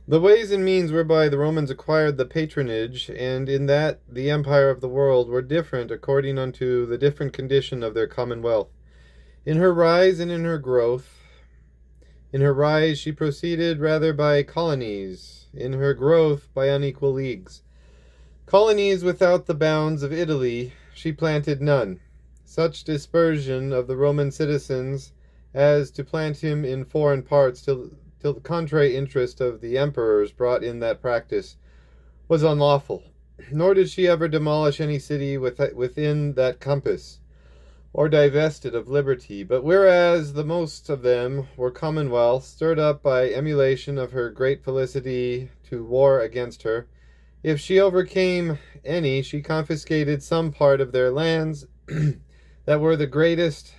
The ways and means whereby the Romans acquired the patronage, and in that the empire of the world, were different according unto the different condition of their commonwealth. In her rise and in her growth, in her rise she proceeded rather by colonies, in her growth by unequal leagues. Colonies without the bounds of Italy she planted none. Such dispersion of the Roman citizens as to plant him in foreign parts till the contrary interest of the emperors brought in that practice was unlawful. Nor did she ever demolish any city within that compass, or divest it of liberty. But whereas the most of them were commonwealths, stirred up by emulation of her great felicity to war against her, if she overcame any, she confiscated some part of their lands that were the greatest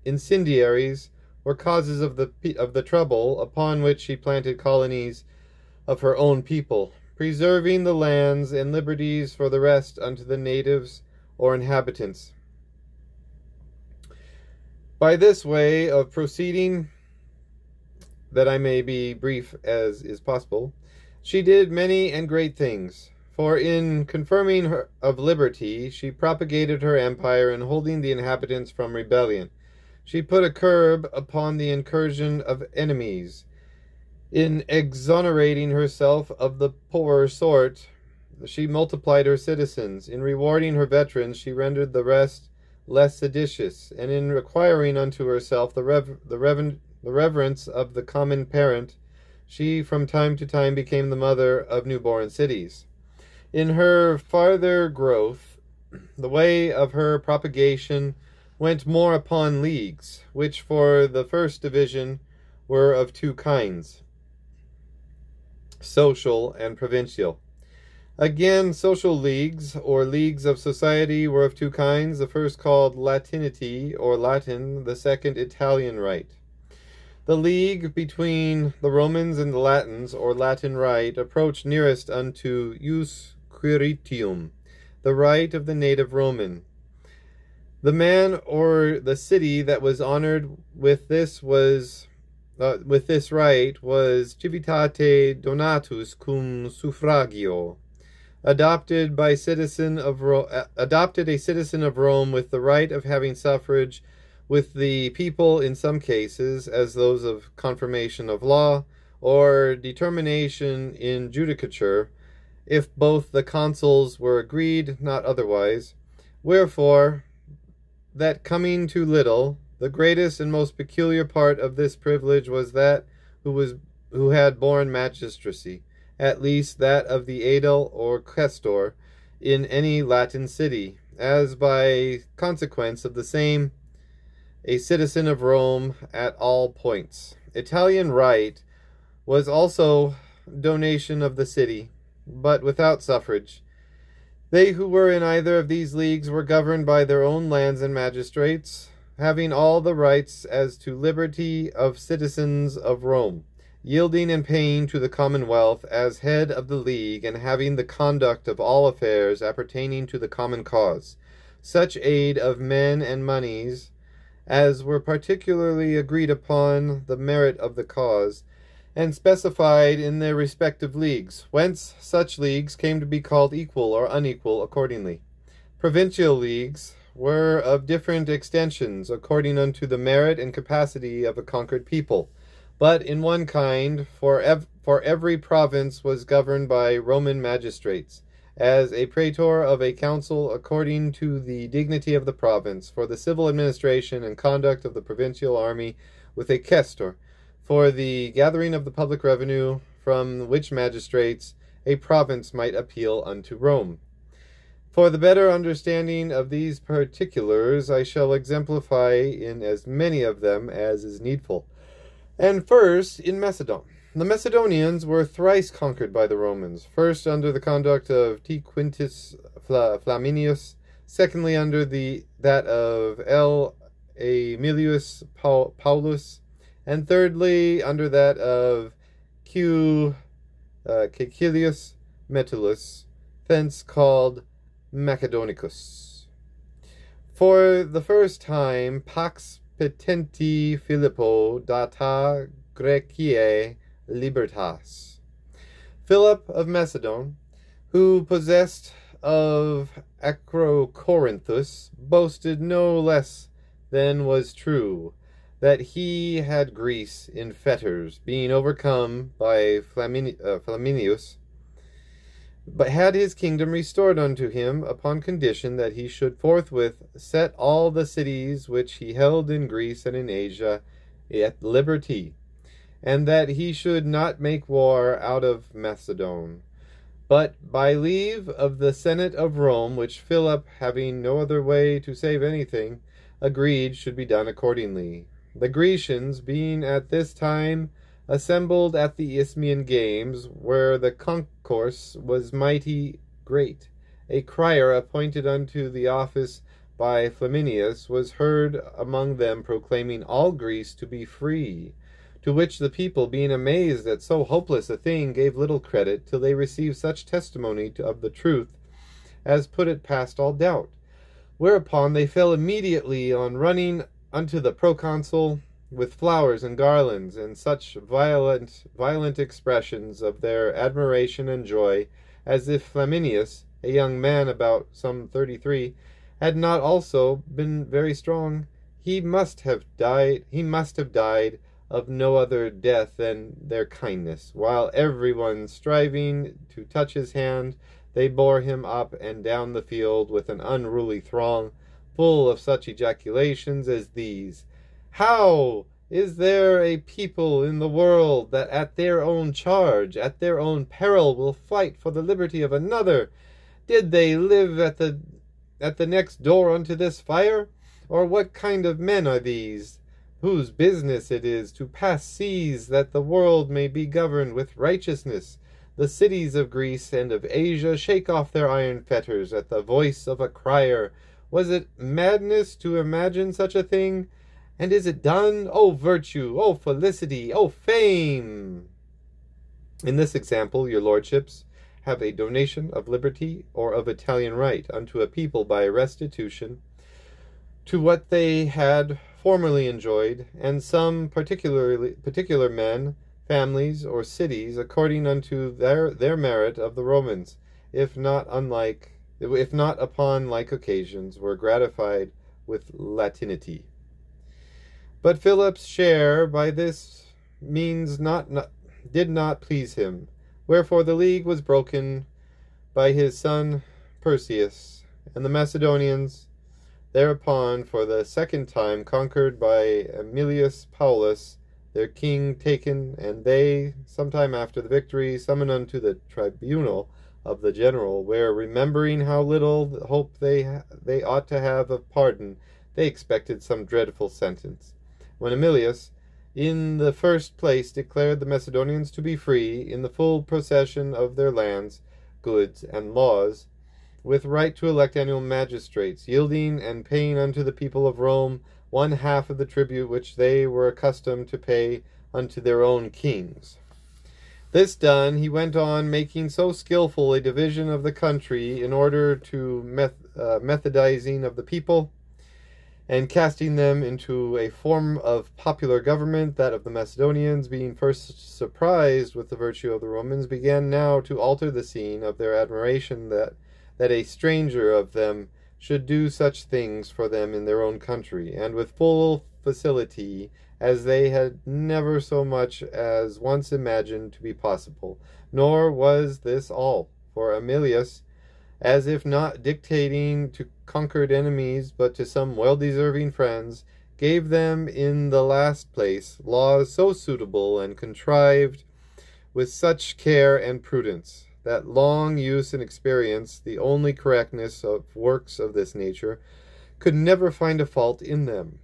incendiaries or causes of the trouble, upon which she planted colonies of her own people, preserving the lands and liberties for the rest unto the natives or inhabitants. By this way of proceeding, that I may be brief as is possible, she did many and great things. For in confirming her of liberty, she propagated her empire, and holding the inhabitants from rebellion, she put a curb upon the incursion of enemies. In exonerating herself of the poorer sort, she multiplied her citizens. In rewarding her veterans, she rendered the rest less seditious. And in acquiring unto herself the reverence of the common parent, she from time to time became the mother of newborn cities. In her farther growth, the way of her propagation went more upon leagues, which for the first division were of two kinds, social and provincial. Again, social leagues, or leagues of society, were of two kinds, the first called Latinity, or Latin, the second Italian Rite. The league between the Romans and the Latins, or Latin Rite, approached nearest unto Ius Quiritium, the right of the native Roman. The man or the city that was honored with this right was civitate donatus cum suffragio, adopted a citizen of Rome with the right of having suffrage with the people in some cases, as those of confirmation of law or determination in judicature, if both the consuls were agreed, not otherwise. Wherefore, that coming to little, the greatest and most peculiar part of this privilege was that who had borne magistracy, at least that of the aedile or quaestor, in any Latin city, as by consequence of the same, a citizen of Rome at all points. Italian right was also donation of the city, but without suffrage. They who were in either of these leagues were governed by their own lands and magistrates, having all the rights as to liberty of citizens of Rome, yielding and paying to the commonwealth as head of the league, and having the conduct of all affairs appertaining to the common cause, such aid of men and moneys as were particularly agreed upon the merit of the cause, and specified in their respective leagues, whence such leagues came to be called equal or unequal accordingly. Provincial leagues were of different extensions, according unto the merit and capacity of a conquered people, but in one kind, for every province was governed by Roman magistrates, as a praetor of a council according to the dignity of the province, for the civil administration and conduct of the provincial army, with a quaestor, for the gathering of the public revenue, from which magistrates a province might appeal unto Rome. For the better understanding of these particulars, I shall exemplify in as many of them as is needful. And first, in Macedon. The Macedonians were thrice conquered by the Romans, first under the conduct of T. Quintus Flaminius, secondly under that of L. Aemilius Paulus, and thirdly under that of Q. Caecilius Metellus, thence called Macedonicus. For the first time, Pax Petenti Philippo data Graeciae libertas. Philip of Macedon, who possessed of Acrocorinthus, boasted no less than was true, that he had Greece in fetters, being overcome by Flaminius, but had his kingdom restored unto him upon condition that he should forthwith set all the cities which he held in Greece and in Asia at liberty, and that he should not make war out of Macedon, but by leave of the Senate of Rome, which Philip, having no other way to save anything, agreed should be done accordingly. The Grecians, being at this time assembled at the Isthmian games, where the concourse was mighty great, a crier appointed unto the office by Flaminius was heard among them proclaiming all Greece to be free, to which the people, being amazed at so hopeless a thing, gave little credit, till they received such testimony of the truth as put it past all doubt. Whereupon they fell immediately on running unto the proconsul with flowers and garlands, and such violent expressions of their admiration and joy, as if Flaminius, a young man about some 33, had not also been very strong. He must have died of no other death than their kindness. While every one striving to touch his hand, they bore him up and down the field with an unruly throng, full of such ejaculations as these: How is there a people in the world that at their own charge, at their own peril, will fight for the liberty of another? Did they live at the next door unto this fire? Or what kind of men are these, whose business it is to pass seas, that the world may be governed with righteousness? The cities of Greece and of Asia shake off their iron fetters at the voice of a crier. Was it madness to imagine such a thing? And is it done? O virtue, O felicity, O fame! In this example, your lordships have a donation of liberty or of Italian right unto a people by restitution to what they had formerly enjoyed, and some particular men, families, or cities, according unto their merit of the Romans, if not upon like occasions, were gratified with Latinity. But Philip's share by this means did not please him, wherefore the league was broken by his son Perseus, and the Macedonians thereupon for the second time conquered by Aemilius Paulus, their king taken, and they, sometime after the victory, summoned unto the tribunal of the general, where, remembering how little hope they ought to have of pardon, they expected some dreadful sentence. When Aemilius, in the first place, declared the Macedonians to be free, in the full possession of their lands, goods, and laws, with right to elect annual magistrates, yielding and paying unto the people of Rome 1/2 of the tribute which they were accustomed to pay unto their own kings. This done, he went on making so skillful a division of the country in order to methodizing of the people, and casting them into a form of popular government, that of the Macedonians, being first surprised with the virtue of the Romans, began now to alter the scene of their admiration, that a stranger of them should do such things for them in their own country, and with full facility, as they had never so much as once imagined to be possible. Nor was this all, for Aemilius, as if not dictating to conquered enemies, but to some well-deserving friends, gave them in the last place laws so suitable and contrived with such care and prudence, that long use and experience, the only correctness of works of this nature, could never find a fault in them.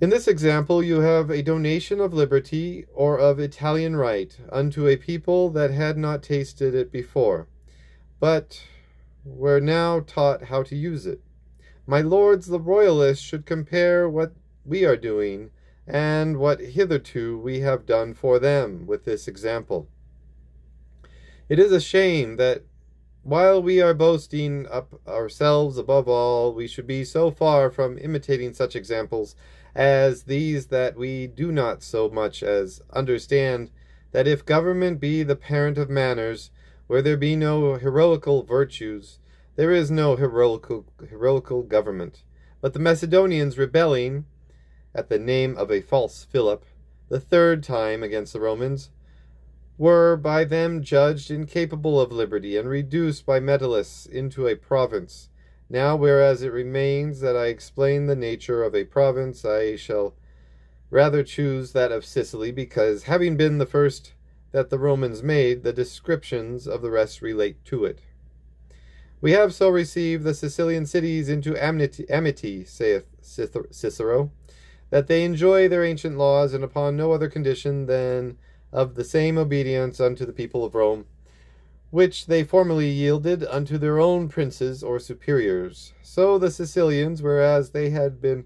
In this example you have a donation of liberty or of Italian right unto a people that had not tasted it before, but were now taught how to use it. My lords, the royalists should compare what we are doing and what hitherto we have done for them with this example. It is a shame that while we are boasting up ourselves above all, we should be so far from imitating such examples as these that we do not so much as understand that if government be the parent of manners, where there be no heroical virtues, there is no heroical government. But the Macedonians rebelling at the name of a false Philip, the third time against the Romans, were by them judged incapable of liberty, and reduced by Metellus into a province. Now, whereas it remains that I explain the nature of a province, I shall rather choose that of Sicily, because, having been the first that the Romans made, the descriptions of the rest relate to it. We have so received the Sicilian cities into amity, saith Cicero, that they enjoy their ancient laws, and upon no other condition than of the same obedience unto the people of Rome, which they formerly yielded unto their own princes or superiors. So the Sicilians, whereas they had been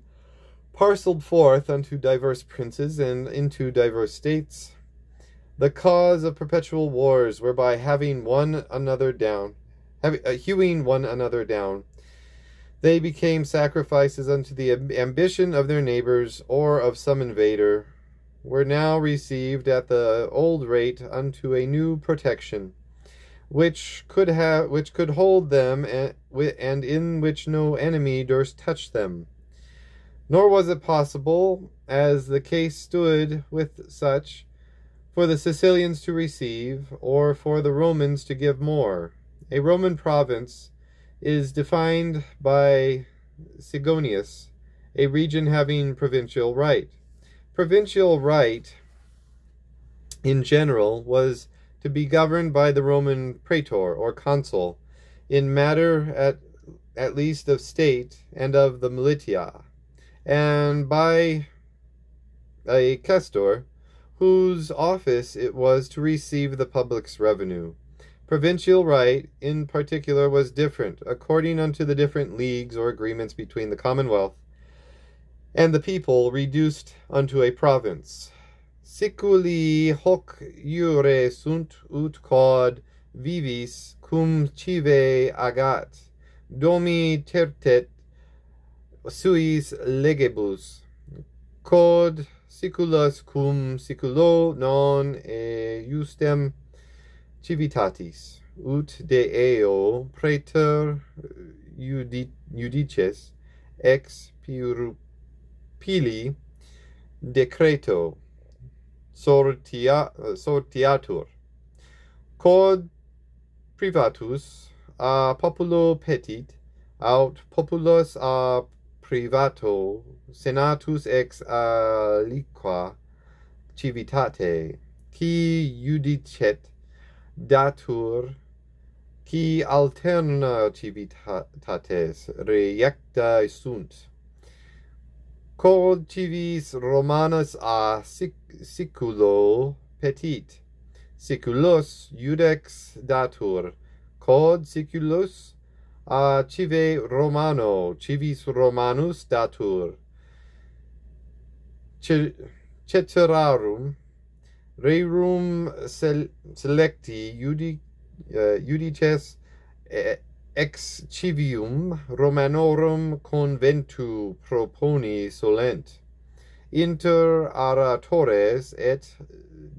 parcelled forth unto diverse princes and into diverse states, the cause of perpetual wars, whereby hewing one another down, they became sacrifices unto the ambition of their neighbors or of some invader, were now received at the old rate unto a new protection, which could hold them, and in which no enemy durst touch them. Nor was it possible, as the case stood with such, for the Sicilians to receive, or for the Romans to give more. A Roman province is defined by Sigonius, a region having provincial right. Provincial right, in general, was to be governed by the Roman praetor, or consul, in matter at least of state and of the militia, and by a quaestor, whose office it was to receive the public's revenue. Provincial right, in particular, was different, according unto the different leagues or agreements between the commonwealth and the people reduced unto a province. Siculi hoc iure sunt ut quod vivis cum cive agat, domi tertet suis legebus, quod siculus cum siculo non justem civitatis, ut de eo praetor judices ex pili decreto sortiatur, quod privatus a populo petit, aut populus a privato senatus ex aliqua civitate, qui judicet datur, qui alterna civitates reiecta sunt, quod civis Romanus a siculo petit, siculus judex datur, quod siculus a cive Romano, civis Romanus datur, ceterarum rerum selecti judices ex civium Romanorum conventu proponi solent, inter oratores et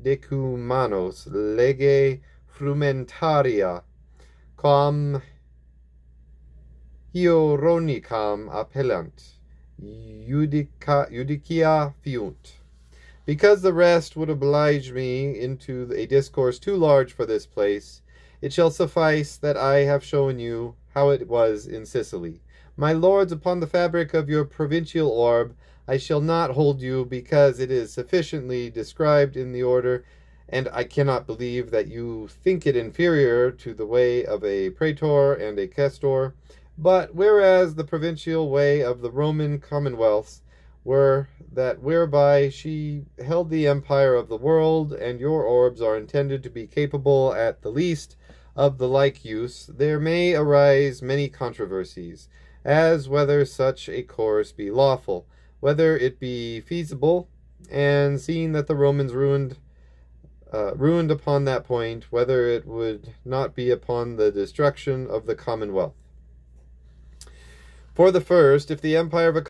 decumanos lege frumentaria, quam hieronicam appellant, judicia fiunt. Because the rest would oblige me into a discourse too large for this place, it shall suffice that I have shown you how it was in Sicily. My lords, upon the fabric of your provincial orb I shall not hold you, because it is sufficiently described in the order, and I cannot believe that you think it inferior to the way of a praetor and a quaestor. But whereas the provincial way of the Roman commonwealths were that whereby she held the empire of the world, and your orbs are intended to be capable at the least of the like use, there may arise many controversies, as whether such a course be lawful, whether it be feasible, and seeing that the Romans ruined upon that point, whether it would not be upon the destruction of the commonwealth. For the first, if the empire of a